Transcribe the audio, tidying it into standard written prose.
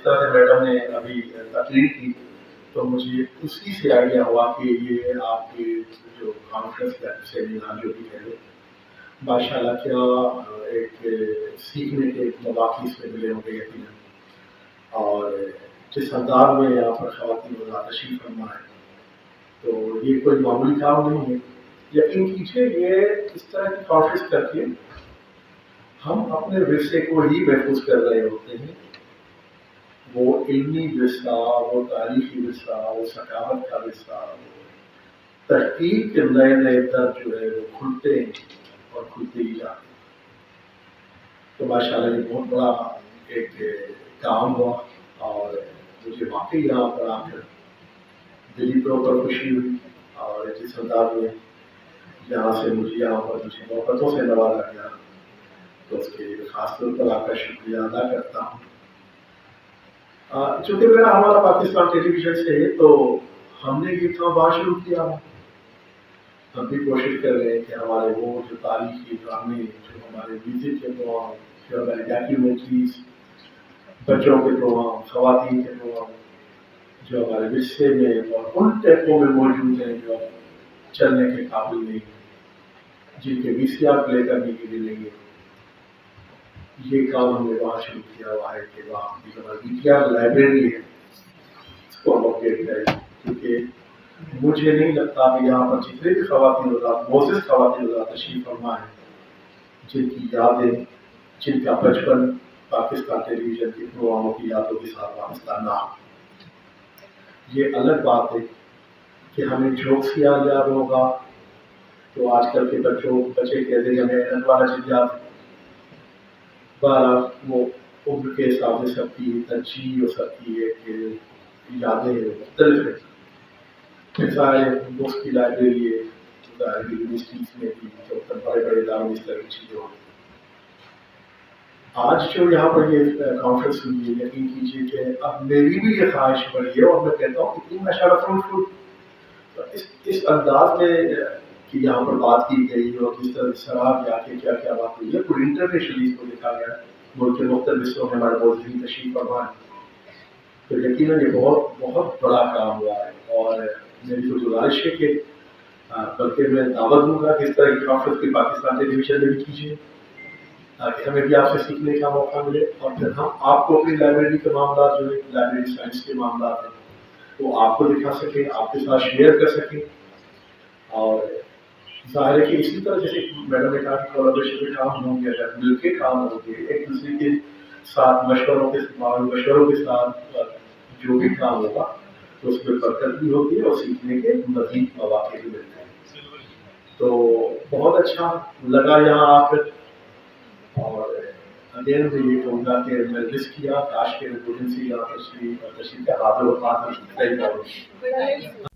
جس طرح سے میڈم نے ابھی تقریر کی تو مجھے اسی سے آئیڈیا ہوا کہ یہ آپ کی جو کانفرنس یا سیمینار جو بھی ہے ماشاء اللہ کیا ایک سیکھنے کے مواقع اس میں ملے ہوں گے یقیناً. اور جس انداز میں یہاں پر خواتین وزارت تشریف فرما ہے تو یہ کوئی معمولی کام نہیں ہے. یقین کیجیے یہ اس طرح کی کانفرنس کر کے ہم اپنے ورثے کو ہی محفوظ کر رہے ہوتے ہیں. وہ علمی ورثہ، وہ تاریخی ورثہ، وہ ثقافت کا ورثہ، تحقیق کے نئے نئے در جو ہے وہ کھلتے ہیں اور کھلتے ہی جاتے ہیں. تو ماشاء اللہ یہ بہت بڑا ایک کام ہوا اور مجھے واقعی یہاں پر آ کر دلی طور پر خوشی ہوئی. اور جس انداز میں یہاں سے مجھے یہاں پر مجھے محبتوں سے نوازا گیا تو اس کے لیے خاص طور پر آپ کا شکریہ ادا کرتا ہوں. چونکہ میرا ہمارا پاکستان ٹیلی ویژن سے ہے تو ہم نے یہ کام بات شروع کیا. ہم بھی کوشش کر رہے ہیں کہ ہمارے وہ جو تاریخی ڈرامے جو ہمارے میوزک کے پروگرام، جو ہمارے ڈاکیومنٹریز، بچوں کے پروگرام، خواتین کے پروگرام جو ہمارے ورثے میں اور ان ٹیپوں میں موجود ہیں جو چلنے کے قابل نہیں ہیں، جن کے VCR پلے کرنے کے لیے نہیں ہے. یہ کام ہم نے وہاں شروع کیا ہوا ہے کہ وہاں کی ہماری VCR لائبریری ہے اس کو ہم اپڈیٹ کریں. کیونکہ مجھے نہیں لگتا کہ یہاں پر جتنے بھی خواتین وزارت موزز خواتین وزارت تشریف فرما ہے جن کی یادیں، جن کا بچپن پاکستان ٹیلی ویژن کے پروگراموں کی یادوں کے ساتھ وابستہ نہ ہو. یہ الگ بات ہے کہ ہمیں جھوکسیا یاد ہوگا تو آج کل کے بچے کہتے ہیں ہمیں اینت والا چیز یاد ہے. بہرحال وہ عمر کے حساب سے سب کی ترجیح اور سب کی ایک یادیں مختلف ہیں. مثال دوست کی لائبریری ہے یونیورسٹیز میں بھی جو بڑے بڑے اداروں میں اس طرح کی چیزیں ہوتی. آج جو یہاں پر یہ کانفرنس ہوئی ہے یقین کیجیے کہ اب میری بھی یہ خواہش بڑی ہے اور میں کہتا ہوں اتنی ماشاءاللہ فروٹفل اس انداز میں کہ یہاں پر بات کی گئی اور جس طرح شراب یا کے کیا کیا بات ہوئی ہے پوری انٹرنیشنلی اس کو دیکھا گیا ملک کے مختلف حصوں میں ہمارے موجودین تشریف فرما ہے. تو یقیناً یہ بہت بہت بڑا کام ہوا ہے. اور میری تو گزارش ہے کہ بلکہ میں دعوت دوں گا کہ اس طرح کی کانفرنس کی پاکستان ٹیلی ویژن میں بھی کیجیے تاکہ ہمیں بھی آپ سے سیکھنے کا موقع ملے. اور پھر ہم آپ کو اپنی لائبریری کے معاملات جو ہے لائبریری سائنس کے معاملات ہیں وہ آپ کو دکھا سکیں، آپ کے ساتھ شیئر کر سکیں. اور ظاہر ہے کہ اسی طرح جیسے میڈم نے کہا کہ کولابریشن کے کام ہوں گے، اگر مل کے کام ہوں گے ایک دوسرے کے ساتھ مشوروں کے ساتھ جو بھی کام ہوگا تو اس میں برکت بھی ہوگی اور سیکھنے کے مزید مواقع بھی ملتے ہیں. تو بہت اچھا لگا یہاں آ کر. اور اگین میں یہ کہوں گا کہ میں رسک کیا کاش کے ایمرجنسی یہاں تشریف کا حاضر ہوتا ہے.